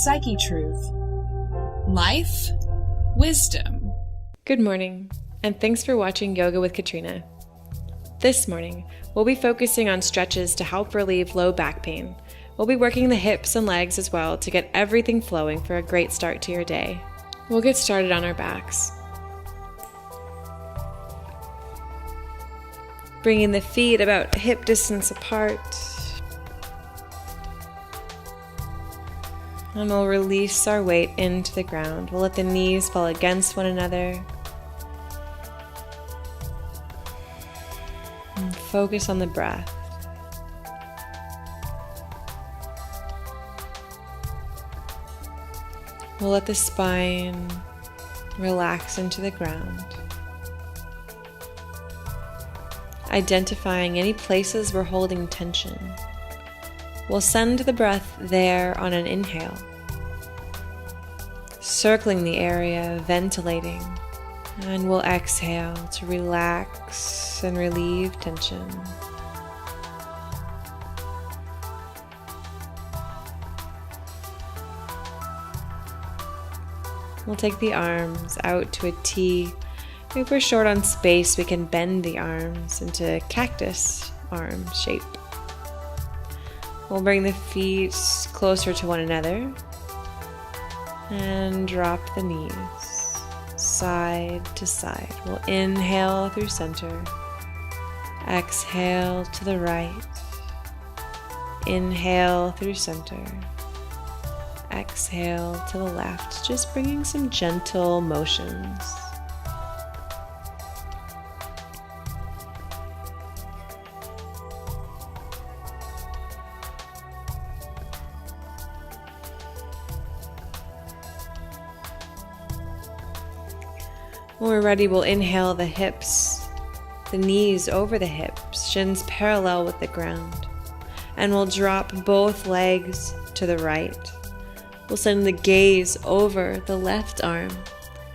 Psychetruth. Life, wisdom. Good morning, and thanks for watching Yoga with Katrina. This morning, we'll be focusing on stretches to help relieve low back pain. We'll be working the hips and legs as well to get everything flowing for a great start to your day. We'll get started on our backs. Bringing the feet about hip distance apart. And we'll release our weight into the ground. We'll let the knees fall against one another. And focus on the breath. We'll let the spine relax into the ground. Identifying any places we're holding tension. We'll send the breath there on an inhale, circling the area, ventilating, and we'll exhale to relax and relieve tension. We'll take the arms out to a T. If we're short on space, we can bend the arms into cactus arm shape. We'll bring the feet closer to one another and drop the knees side to side. We'll inhale through center, exhale to the right, inhale through center, exhale to the left, just bringing some gentle motions. When we're ready, we'll inhale the hips, the knees over the hips, shins parallel with the ground. And we'll drop both legs to the right. We'll send the gaze over the left arm.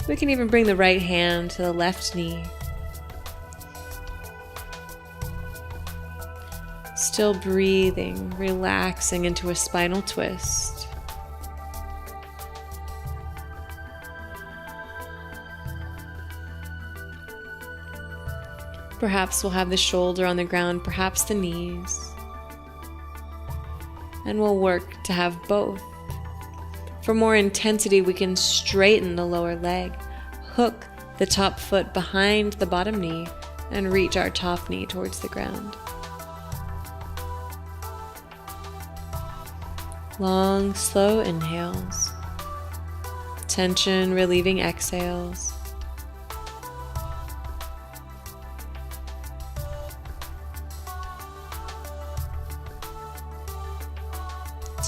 We can even bring the right hand to the left knee. Still breathing, relaxing into a spinal twist. Perhaps we'll have the shoulder on the ground, perhaps the knees. And we'll work to have both. For more intensity, we can straighten the lower leg, hook the top foot behind the bottom knee, and reach our top knee towards the ground. Long, slow inhales. Tension relieving exhales.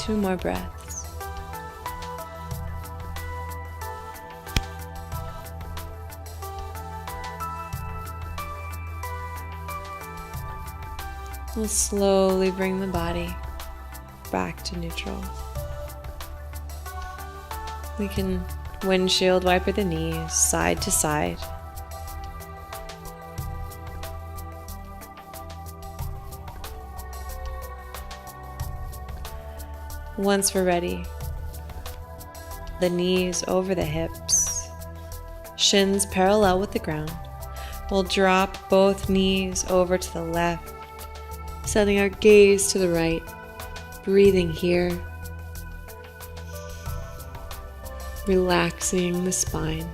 Two more breaths. We'll slowly bring the body back to neutral. We can windshield wiper the knees side to side. Once we're ready, the knees over the hips, shins parallel with the ground. We'll drop both knees over to the left, sending our gaze to the right, breathing here, relaxing the spine.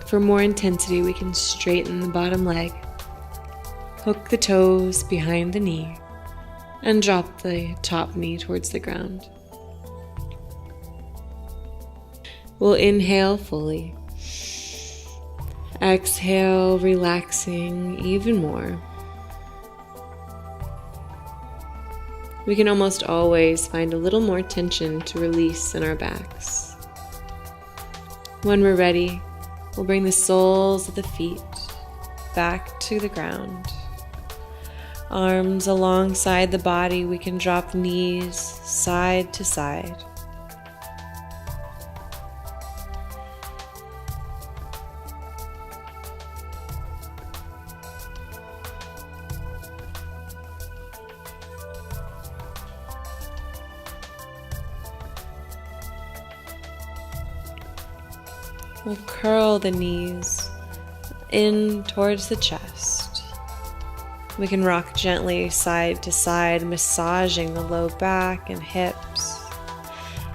For more intensity, we can straighten the bottom leg, hook the toes behind the knee, and drop the top knee towards the ground. We'll inhale fully. Exhale, relaxing even more. We can almost always find a little more tension to release in our backs. When we're ready, we'll bring the soles of the feet back to the ground. Arms alongside the body, we can drop knees side to side. We'll curl the knees in towards the chest. We can rock gently side to side, massaging the low back and hips,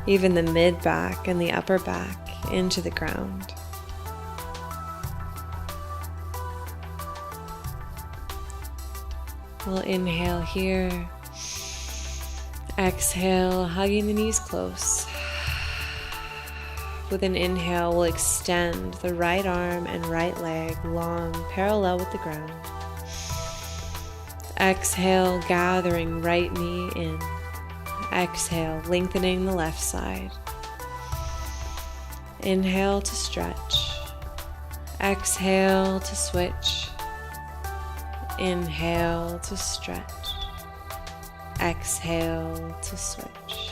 even the mid back and the upper back into the ground. We'll inhale here. Exhale, hugging the knees close. With an inhale, we'll extend the right arm and right leg long, parallel with the ground. Exhale, gathering right knee in. Exhale, lengthening the left side. Inhale to stretch. Exhale to switch. Inhale to stretch. Exhale to switch.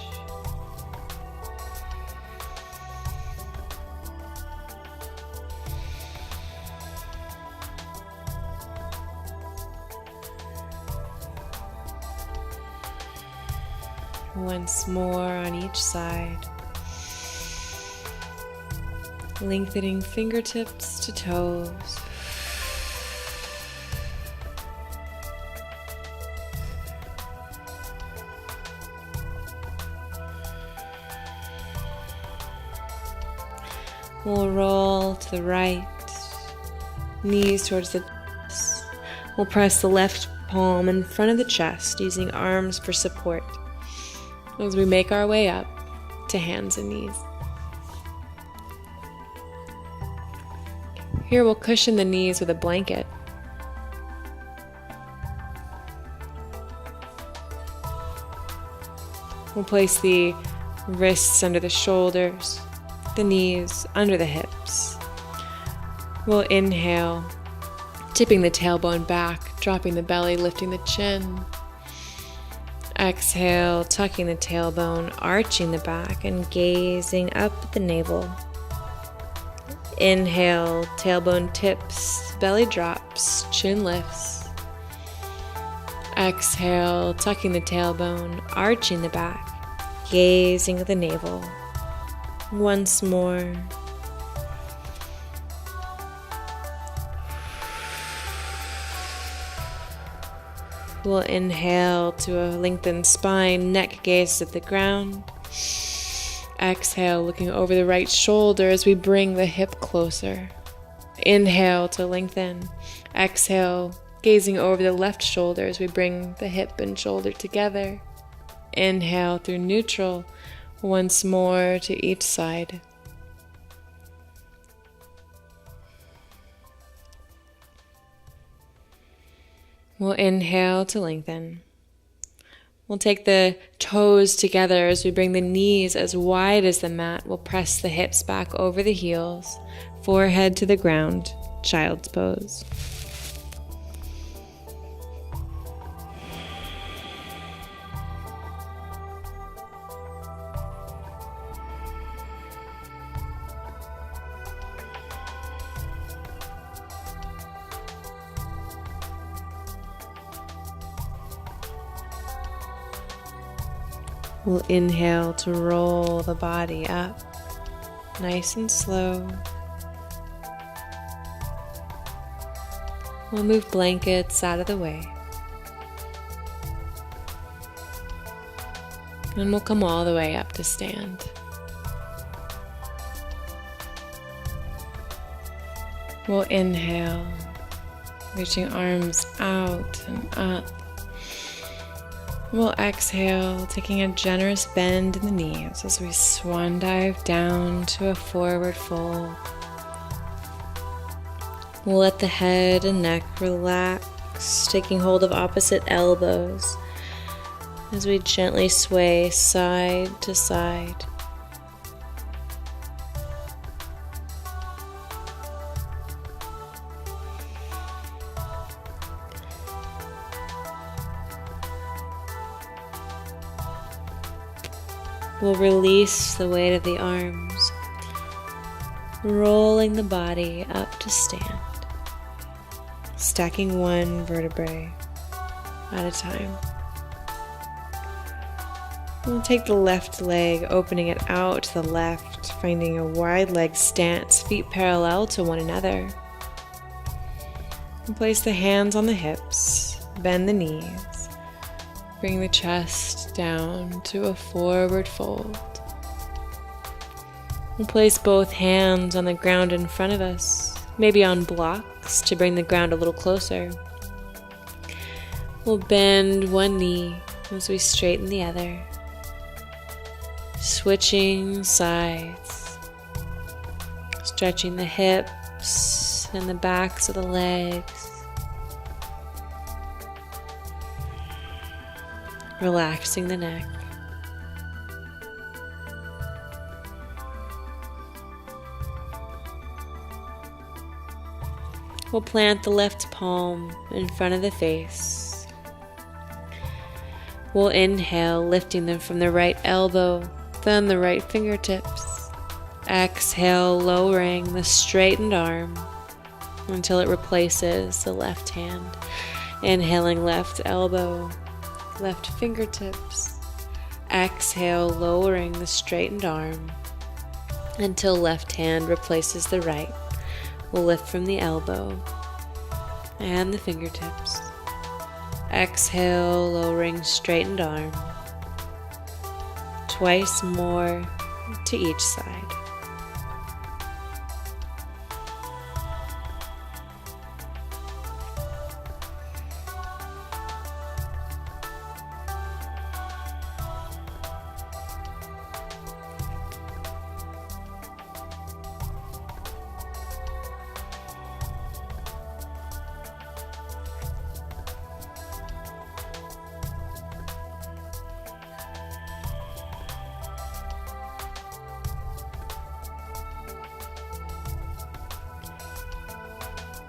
Once more on each side. Lengthening fingertips to toes. We'll roll to the right, knees towards the chest. We'll press the left palm in front of the chest, using arms for support as we make our way up to hands and knees. Here we'll cushion the knees with a blanket. We'll place the wrists under the shoulders, the knees under the hips. We'll inhale, tipping the tailbone back, dropping the belly, lifting the chin. Exhale, tucking the tailbone, arching the back, and gazing up at the navel. Inhale, tailbone tips, belly drops, chin lifts. Exhale, tucking the tailbone, arching the back, gazing at the navel. Once more. We'll inhale to a lengthened spine, neck gazes at the ground. Exhale, looking over the right shoulder as we bring the hip closer. Inhale to lengthen. Exhale, gazing over the left shoulder as we bring the hip and shoulder together. Inhale through neutral, once more to each side. We'll inhale to lengthen. We'll take the toes together as we bring the knees as wide as the mat. We'll press the hips back over the heels, forehead to the ground, child's pose. We'll inhale to roll the body up, nice and slow. We'll move blankets out of the way. And we'll come all the way up to stand. We'll inhale, reaching arms out and up. We'll exhale, taking a generous bend in the knees as we swan dive down to a forward fold. We'll let the head and neck relax, taking hold of opposite elbows as we gently sway side to side. We'll release the weight of the arms, rolling the body up to stand, stacking one vertebrae at a time. We'll take the left leg, opening it out to the left, finding a wide leg stance, feet parallel to one another. And place the hands on the hips, bend the knees, bring the chest down to a forward fold. We'll place both hands on the ground in front of us, maybe on blocks to bring the ground a little closer. We'll bend one knee as we straighten the other, switching sides, stretching the hips and the backs of the legs, relaxing the neck. We'll plant the left palm in front of the face. We'll inhale, lifting them from the right elbow, then the right fingertips. Exhale, lowering the straightened arm until it replaces the left hand. Inhaling, left elbow, left fingertips. Exhale, lowering the straightened arm until left hand replaces the right. We'll lift from the elbow and the fingertips. Exhale, lowering straightened arm. Twice more to each side.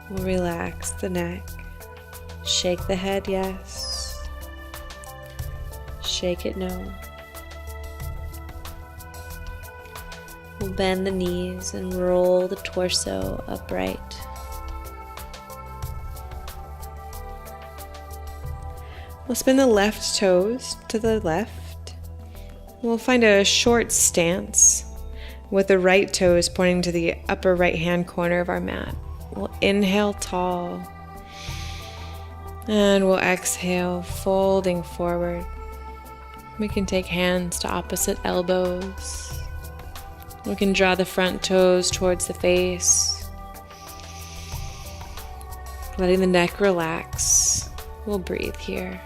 We'll relax the neck. Shake the head, yes. Shake it, no. We'll bend the knees and roll the torso upright. We'll spin the left toes to the left. We'll find a short stance with the right toes pointing to the upper right-hand corner of our mat. We'll inhale tall, and we'll exhale, folding forward. We can take hands to opposite elbows. We can draw the front toes towards the face, letting the neck relax. We'll breathe here.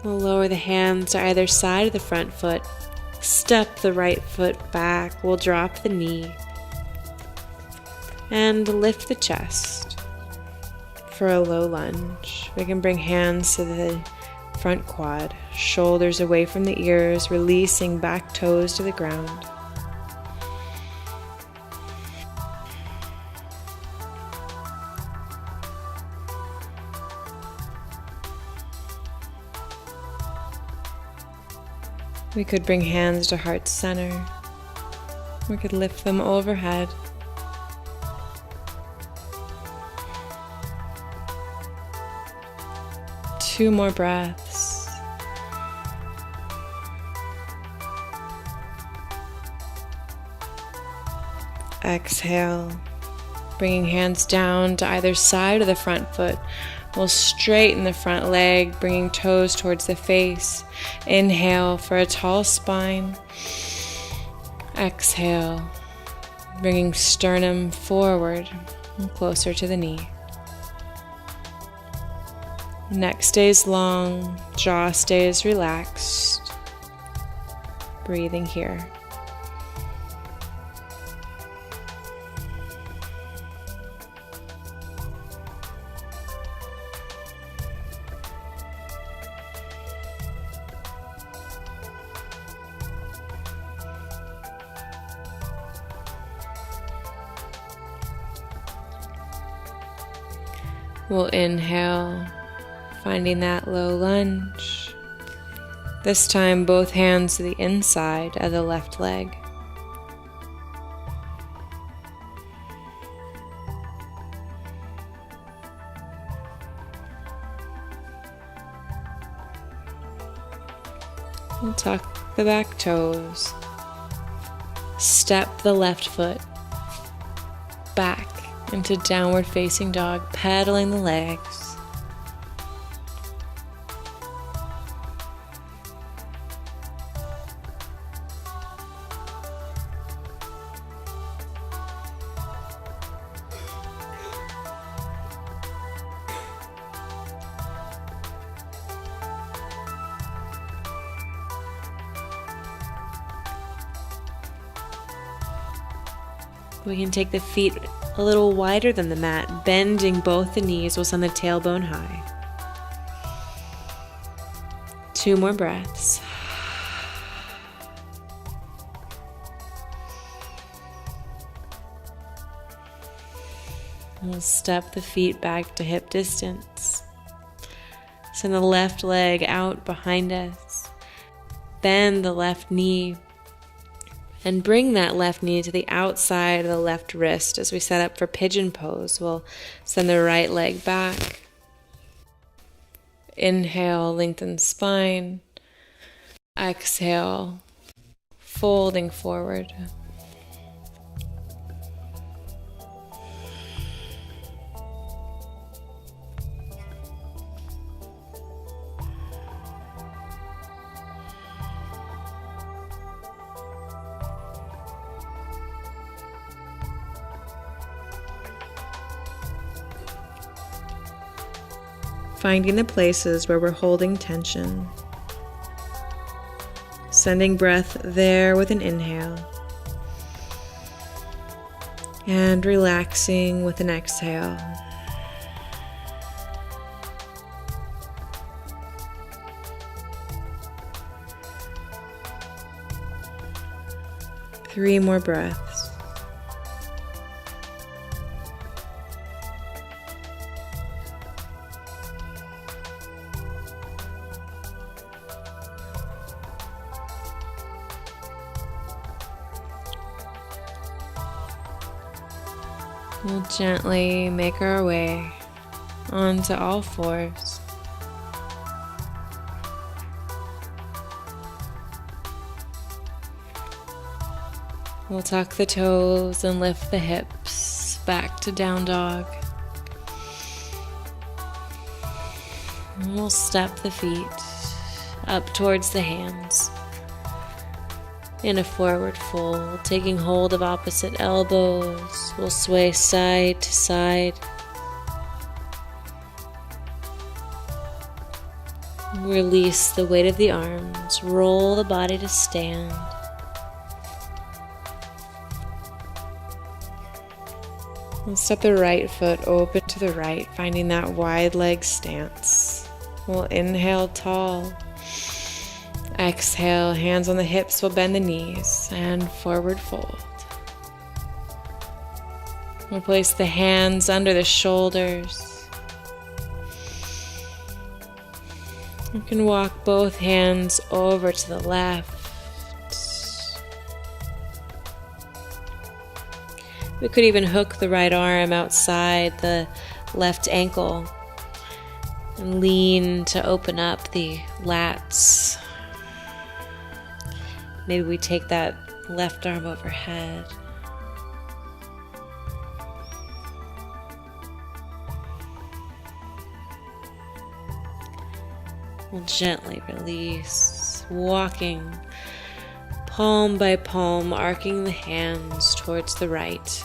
We'll lower the hands to either side of the front foot. Step the right foot back. We'll drop the knee. And lift the chest for a low lunge. We can bring hands to the front quad. Shoulders away from the ears, releasing back toes to the ground. We could bring hands to heart center. We could lift them overhead. Two more breaths. Exhale, bringing hands down to either side of the front foot. We'll straighten the front leg, bringing toes towards the face. Inhale for a tall spine. Exhale, bringing sternum forward and closer to the knee. Neck stays long, jaw stays relaxed. Breathing here. We'll inhale, finding that low lunge. This time, both hands to the inside of the left leg. We'll tuck the back toes. Step the left foot back into downward facing dog, pedaling the legs. We can take the feet a little wider than the mat, bending both the knees. We'll send the tailbone high. 2 more breaths. We'll step the feet back to hip distance. Send the left leg out behind us. Bend the left knee. And bring that left knee to the outside of the left wrist as we set up for pigeon pose. We'll send the right leg back. Inhale, lengthen spine. Exhale, folding forward. Finding the places where we're holding tension. Sending breath there with an inhale. And relaxing with an exhale. Three more breaths. We'll gently make our way onto all fours. We'll tuck the toes and lift the hips back to down dog. And we'll step the feet up towards the hands. In a forward fold, taking hold of opposite elbows, we'll sway side to side. Release the weight of the arms, roll the body to stand. And step the right foot open to the right, finding that wide leg stance. We'll inhale tall. Exhale, hands on the hips, we'll bend the knees and forward fold. We'll place the hands under the shoulders. You can walk both hands over to the left. We could even hook the right arm outside the left ankle and lean to open up the lats. Maybe we take that left arm overhead. We'll gently release, walking palm by palm, arcing the hands towards the right.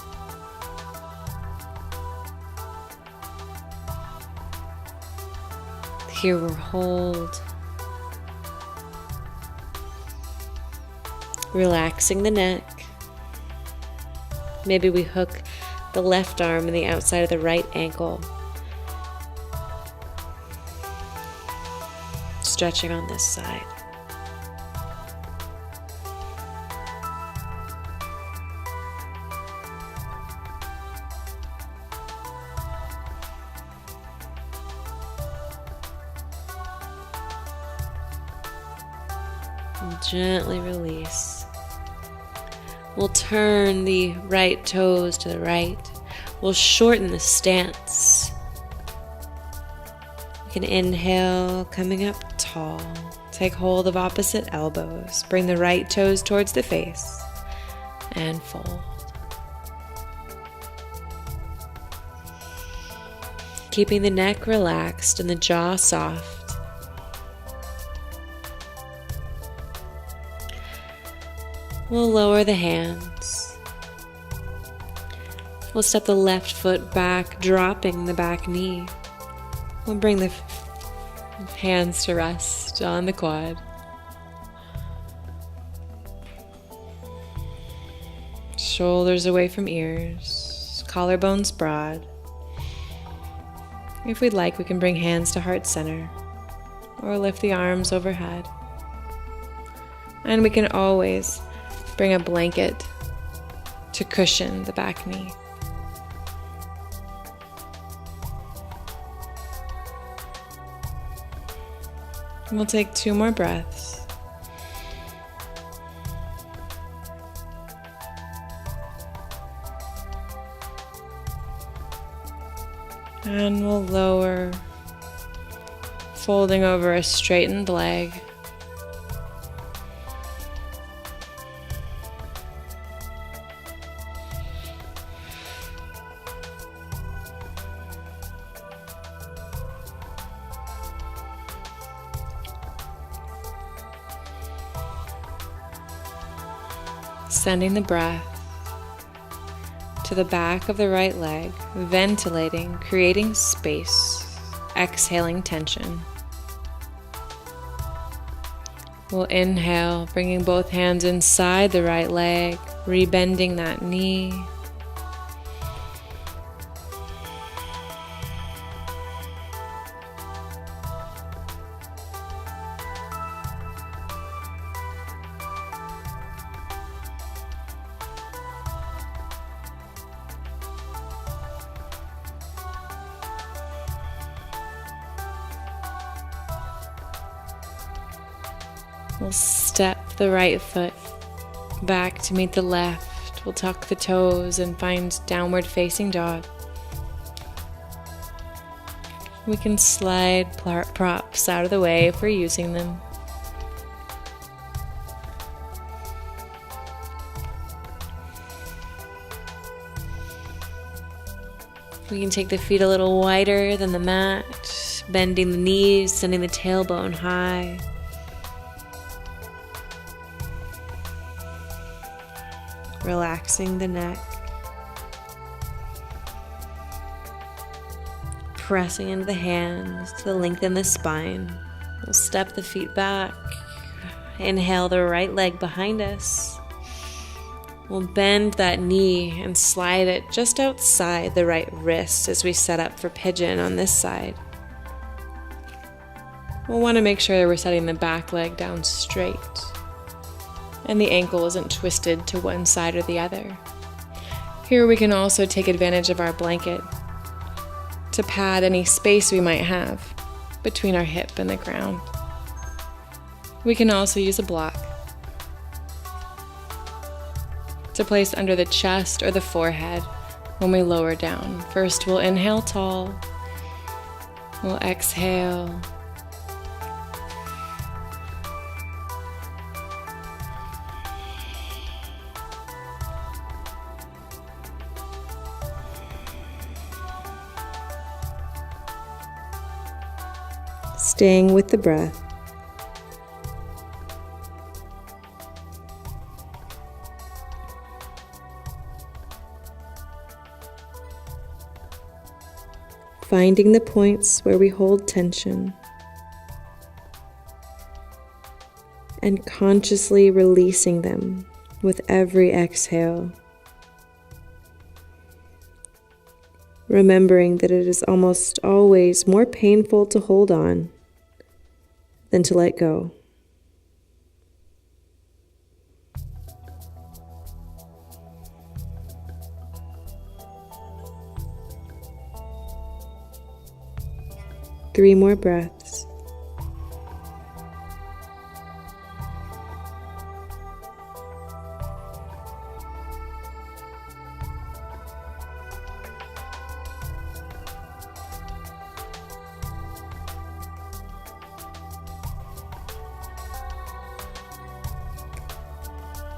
Here we'll hold. Relaxing the neck. Maybe we hook the left arm in the outside of the right ankle. Stretching on this side. And gently release. We'll turn the right toes to the right. We'll shorten the stance. You can inhale, coming up tall. Take hold of opposite elbows. Bring the right toes towards the face and fold. Keeping the neck relaxed and the jaw soft. We'll lower the hands. We'll step the left foot back, dropping the back knee. We'll bring the hands to rest on the quad. Shoulders away from ears, collarbones broad. If we'd like, we can bring hands to heart center or lift the arms overhead. And we can always bring a blanket to cushion the back knee. We'll take 2 more breaths. And we'll lower, folding over a straightened leg. Sending the breath to the back of the right leg, ventilating, creating space, exhaling tension. We'll inhale, bringing both hands inside the right leg, rebending that knee. We'll step the right foot back to meet the left. We'll tuck the toes and find downward facing dog. We can slide props out of the way if we're using them. We can take the feet a little wider than the mat, bending the knees, sending the tailbone high. Relaxing the neck. Pressing into the hands to lengthen the spine. We'll step the feet back. Inhale the right leg behind us. We'll bend that knee and slide it just outside the right wrist as we set up for pigeon on this side. We'll want to make sure we're setting the back leg down straight and the ankle isn't twisted to one side or the other. Here we can also take advantage of our blanket to pad any space we might have between our hip and the ground. We can also use a block to place under the chest or the forehead when we lower down. First, we'll inhale tall. We'll exhale. Staying with the breath. Finding the points where we hold tension and consciously releasing them with every exhale. Remembering that it is almost always more painful to hold on than to let go. Three more breaths.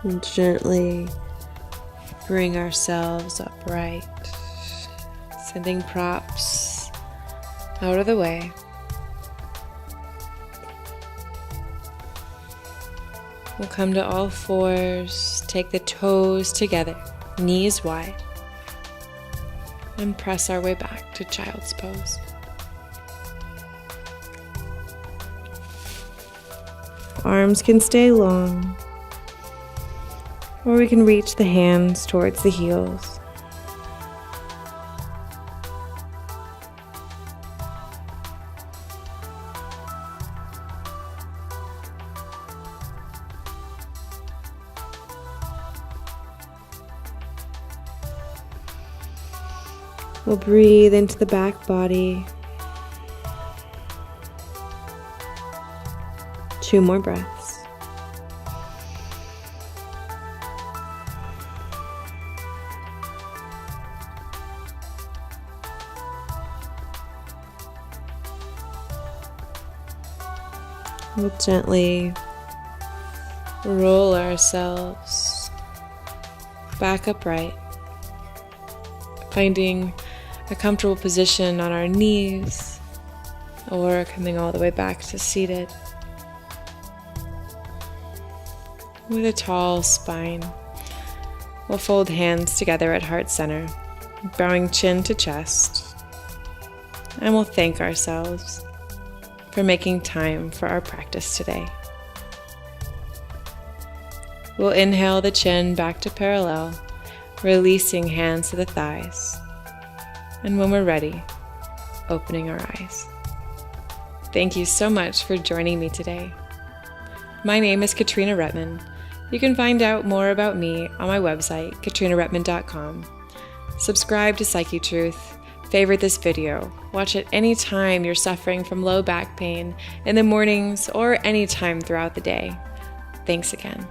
And gently bring ourselves upright, sending props out of the way. We'll come to all fours, take the toes together, knees wide, and press our way back to child's pose. Arms can stay long, or we can reach the hands towards the heels. We'll breathe into the back body. 2 more breaths. We'll gently roll ourselves back upright, finding a comfortable position on our knees or coming all the way back to seated with a tall spine. We'll fold hands together at heart center, bowing chin to chest, and we'll thank ourselves for making time for our practice today. We'll inhale the chin back to parallel, releasing hands to the thighs. And when we're ready, opening our eyes. Thank you so much for joining me today. My name is Katrina Repman. You can find out more about me on my website, katrinarepman.com. Subscribe to Psychetruth, favorite this video, watch it anytime you're suffering from low back pain, in the mornings or anytime throughout the day. Thanks again.